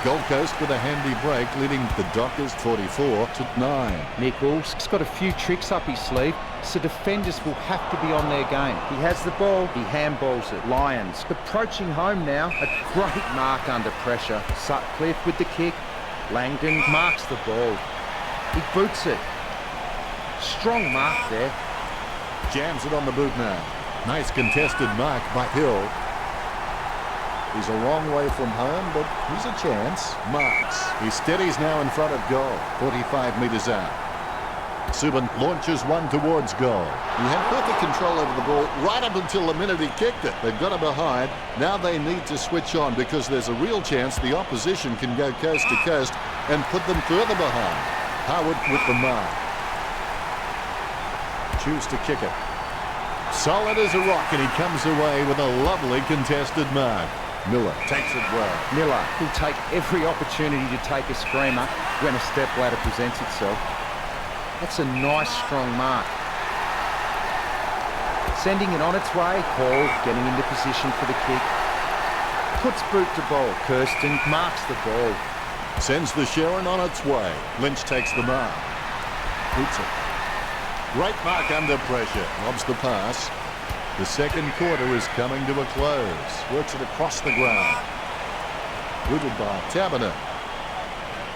Gold Coast with a handy break, leading the Dockers 44-9. Nichols has got a few tricks up his sleeve, so defenders will have to be on their game. He has the ball, he handballs it. Lions approaching home now. A great mark under pressure. Sutcliffe with the kick. Langdon marks the ball. He boots it. Strong mark there. Jams it on the boot now. Nice contested mark by Hill. He's a long way from home, but he's a chance. Marks. He steadies now in front of goal. 45 metres out. Subban launches one towards goal. He had perfect control over the ball right up until the minute he kicked it. They've got it behind. Now they need to switch on because there's a real chance the opposition can go coast to coast and put them further behind. Howard with the mark. Choose to kick it. Solid as a rock, and he comes away with a lovely contested mark. Miller takes it well. Miller will take every opportunity to take a screamer when a step ladder presents itself. That's a nice strong mark. Sending it on its way. Hall getting into position for the kick. Puts boot to ball. Kirsten marks the ball. Sends the Sharon on its way. Lynch takes the mark. Boots it. Great mark under pressure. Lobs the pass. The second quarter is coming to a close. Works it across the ground. Rooted by Taberner.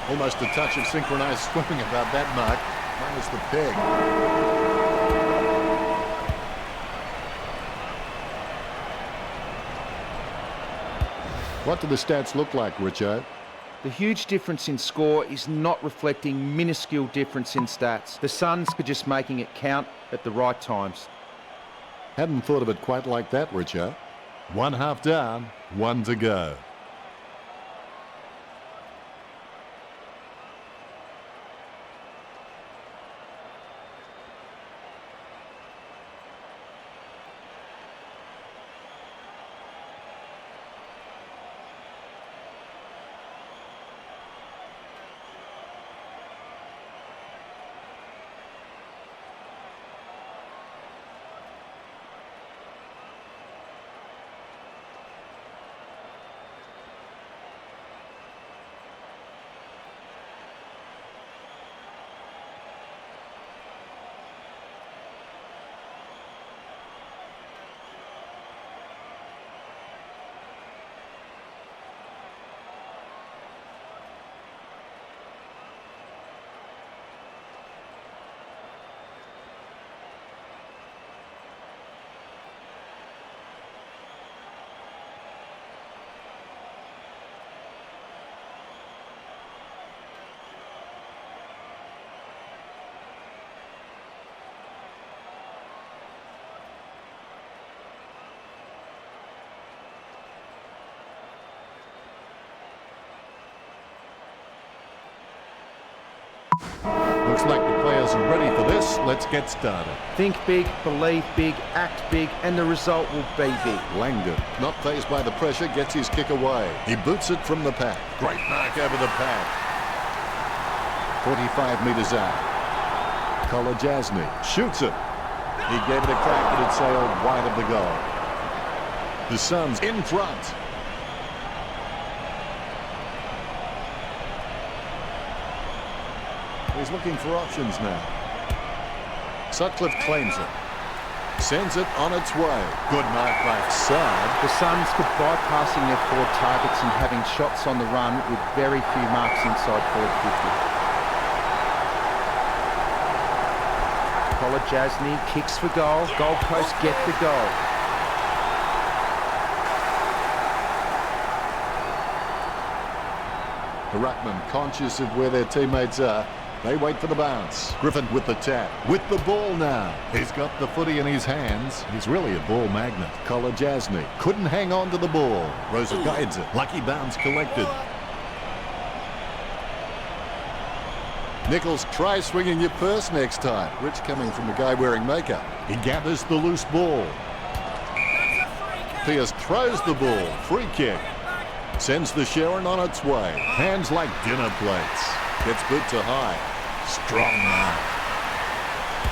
Almost a touch of synchronized swimming about that mark. Minus the peg. What do the stats look like, Richo? The huge difference in score is not reflecting minuscule difference in stats. The Suns are just making it count at the right times. Hadn't thought of it quite like that, Richo. 1 half down, 1 to go. Looks like the players are ready for this. Let's get started. Think big, believe big, act big, and the result will be big. Langdon, not fazed by the pressure, gets his kick away. He boots it from the pack. Great mark over the pad. 45 metres out. Kolajasny shoots it. He gave it a crack, but it sailed wide of the goal. The Suns in front. He's looking for options now. Sutcliffe claims it. Sends it on its way. Good mark by Saad. The Suns could bypassing their forward targets and having shots on the run with very few marks inside forward 50. Kolajasny kicks for goal. Gold Coast get the goal. The Ruckman conscious of where their teammates are. They wait for the bounce. Griffin with the tap. With the ball now. He's got the footy in his hands. He's really a ball magnet. Kolajasny couldn't hang on to the ball. Rosa guides it. Lucky bounce collected. Nichols, try swinging your purse next time. Rich coming from the guy wearing makeup. He gathers the loose ball. Pierce throws the ball. Free kick. Sends the Sharon on its way. Hands like dinner plates. Gets boot to high. Strong mark.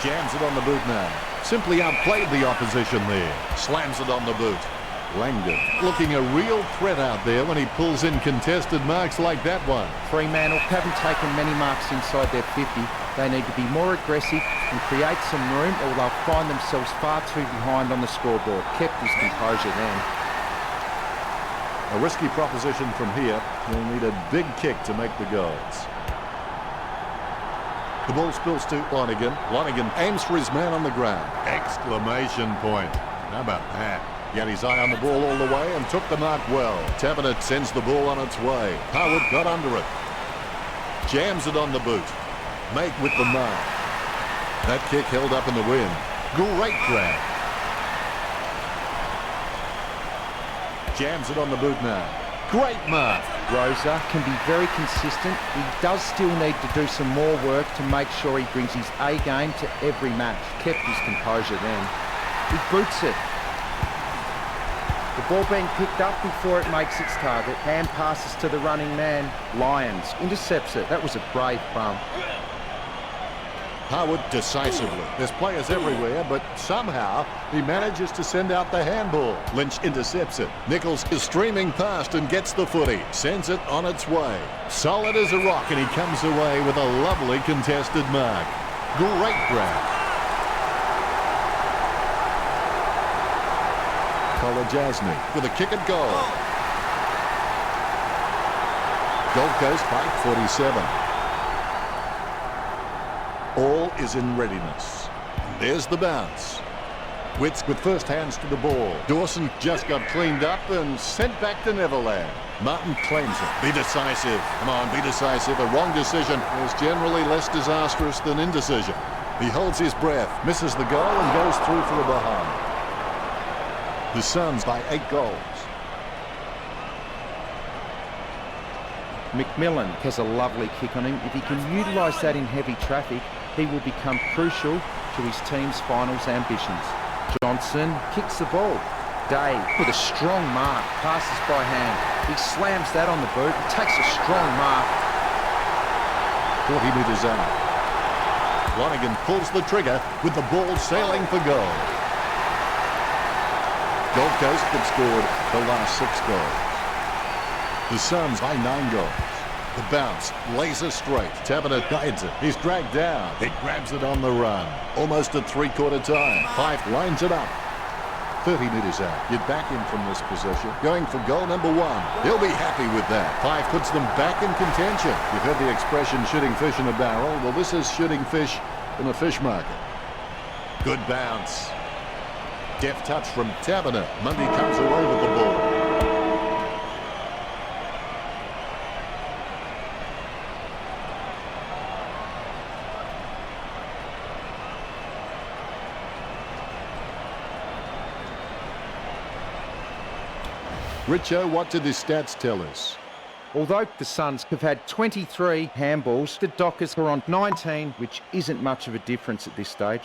Jams it on the boot now. Simply outplayed the opposition there. Slams it on the boot. Langdon looking a real threat out there when he pulls in contested marks like that one. Fremantle haven't taken many marks inside their 50. They need to be more aggressive and create some room, or they'll find themselves far too behind on the scoreboard. Kept his composure then. A risky proposition from here. They'll need a big kick to make the goals. The ball spills to Lonergan. Lonergan aims for his man on the ground. Exclamation point. How about that? He had his eye on the ball all the way and took the mark well. Tabernet sends the ball on its way. Harwood got under it. Jams it on the boot. Make with the mark. That kick held up in the wind. Great grab. Jams it on the boot now. Great mark. Rosa can be very consistent. He does still need to do some more work to make sure he brings his A game to every match. Kept his composure then. He boots it. The ball being picked up before it makes its target. Hand passes to the running man. Lyons intercepts it. That was a brave bump. Harwood decisively. There's players everywhere, but somehow he manages to send out the handball. Lynch intercepts it. Nichols is streaming past and gets the footy. Sends it on its way. Solid as a rock, and he comes away with a lovely contested mark. Great grab. Kolajasny with a kick and goal. Gold Coast by 47. All is in readiness. There's the bounce. Witts with first hands to the ball. Dawson just got cleaned up and sent back to Neverland. Martin claims it. Be decisive. Come on, be decisive. A wrong decision is generally less disastrous than indecision. He holds his breath, misses the goal and goes through for the behind. The Suns by 8 goals. McMillan has a lovely kick on him. If he can utilise that in heavy traffic, he will become crucial to his team's finals ambitions. Johnson kicks the ball. Day with a strong mark, passes by hand. He slams that on the boot and takes a strong mark. 40 metres out. Lonergan pulls the trigger with the ball sailing for goal. Gold Coast have scored the last 6 goals. The Suns by 9 goals. The bounce, laser straight. Tabernet guides it. He's dragged down. He grabs it on the run. Almost at three-quarter time. Fife lines it up. 30 metres out. You're back in from this position. Going for goal number 1. He'll be happy with that. Fife puts them back in contention. You've heard the expression shooting fish in a barrel. Well, this is shooting fish in a fish market. Good bounce. Deft touch from Tabernet. Mundy comes away with the ball. Richo, what did the stats tell us? Although the Suns have had 23 handballs, the Dockers are on 19, which isn't much of a difference at this stage.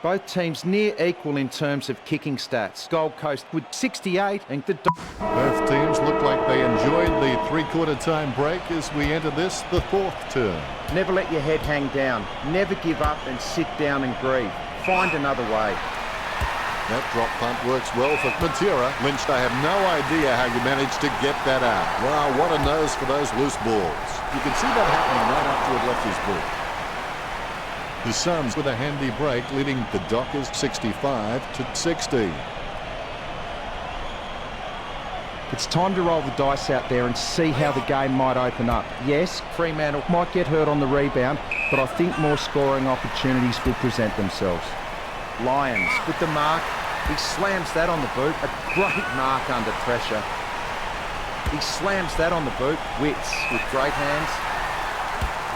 Both teams near equal in terms of kicking stats. Gold Coast with 68 and the Both teams look like they enjoyed the three-quarter time break as we enter this, the 4th term. Never let your head hang down. Never give up and sit down and grieve. Find another way. That drop punt works well for Matera. Lynch, I have no idea how you managed to get that out. Wow, what a nose for those loose balls. You can see that happening right after it left his boot. The Suns with a handy break, leading the Dockers 65-60. It's time to roll the dice out there and see how the game might open up. Yes, Fremantle might get hurt on the rebound, but I think more scoring opportunities will present themselves. Lyons with the mark. He slams that on the boot. A great mark under pressure. He slams that on the boot. Witts with great hands.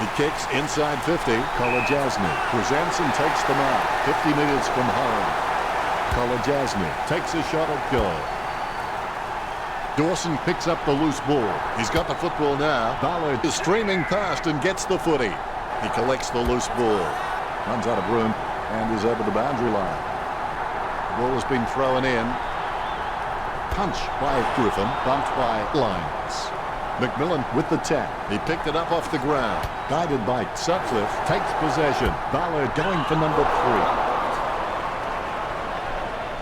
He kicks inside 50. Kolajasny presents and takes the mark. 50 metres from home. Kolajasny takes a shot at goal. Dawson picks up the loose ball. He's got the football now. Ballard is streaming past and gets the footy. He collects the loose ball. Runs out of room and is over the boundary line. The ball has been thrown in. Punch by Griffin, bumped by Lyons. McMillan with the tap. He picked it up off the ground. Guided by Sutcliffe, takes possession. Ballard going for number 3.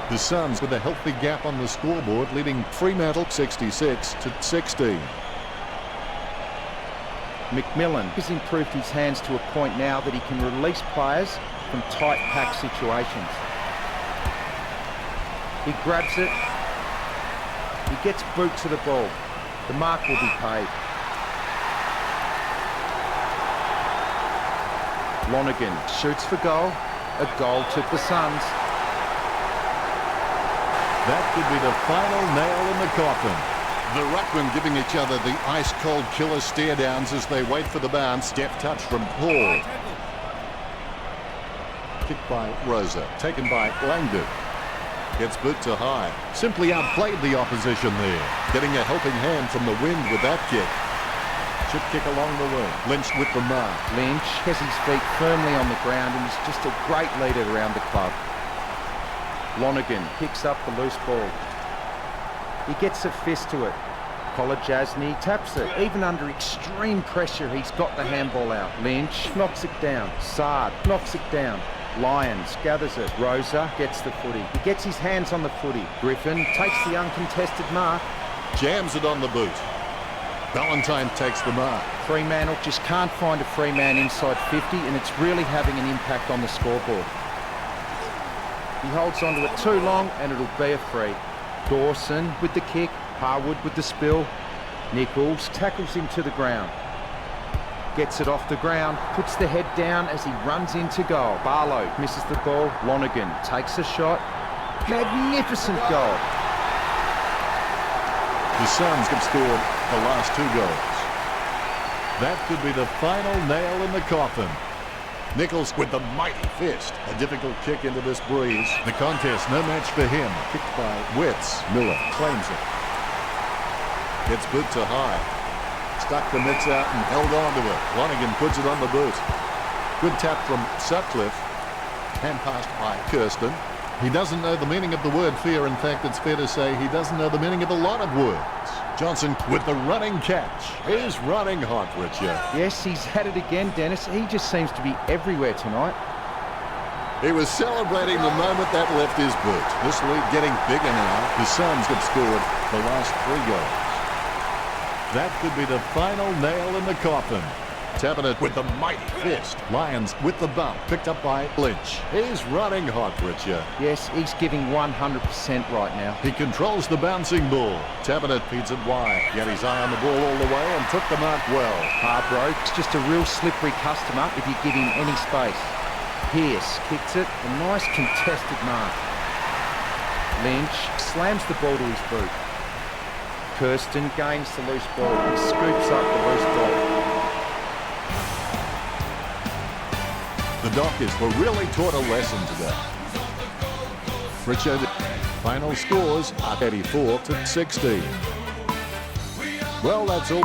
The Suns with a healthy gap on the scoreboard, leading Fremantle 66-16. McMillan has improved his hands to a point now that he can release players from tight pack situations. He grabs it. He gets boot to the ball. The mark will be paid. Lonergan shoots for goal. A goal to the Suns. That could be the final nail in the coffin. The ruckmen giving each other the ice-cold killer stare-downs as they wait for the bounce. Deft touch from Paul. Kicked by Rosa. Taken by Langdon. Gets boot to high. Simply outplayed the opposition there. Getting a helping hand from the wind with that kick. Chip kick along the wing. Lynch with the mark. Lynch has his feet firmly on the ground and is just a great leader around the club. Lonergan picks up the loose ball. He gets a fist to it. Kolajasny taps it. Even under extreme pressure, he's got the handball out. Lynch knocks it down. Sard knocks it down. Lyons gathers it. Rosa gets the footy. He gets his hands on the footy. Griffin takes the uncontested mark. Jams it on the boot. Valentine takes the mark. Fremantle just can't find a free man inside 50, and it's really having an impact on the scoreboard. He holds onto it too long and it'll be a free. Dawson with the kick. Harwood with the spill. Nichols tackles him to the ground. Gets it off the ground, puts the head down as he runs into goal. Barlow misses the ball. Lonergan takes a shot. Magnificent goal. The Suns have scored the last 2 goals. That could be the final nail in the coffin. Nichols with the mighty fist. A difficult kick into this breeze. The contest, no match for him. Kicked by Witz. Miller claims it. Gets boot to high. Stuck the mitts out and held on to it. Lonergan puts it on the boot. Good tap from Sutcliffe. Hand passed by Kirsten. He doesn't know the meaning of the word fear. In fact, it's fair to say he doesn't know the meaning of a lot of words. Johnson with the running catch. He's running hot, Richard. Yes, he's had it again, Dennis. He just seems to be everywhere tonight. He was celebrating the moment that left his boot. This lead getting bigger now. The Suns have scored the last 3 goals. That could be the final nail in the coffin. Tapping it with the mighty fist. Lyons with the bump. Picked up by Lynch. He's running hot, Richard. Yes, he's giving 100% right now. He controls the bouncing ball. Tapping it feeds it wide. He had his eye on the ball all the way and took the mark well. Harbroke's just a real slippery customer if you give him any space. Pearce kicks it. A nice contested mark. Lynch slams the ball to his boot. Kirsten gains the loose ball and scoops up the loose ball. The Dockers were really taught a lesson today. Richard, final scores are 84-16. Well, that's all.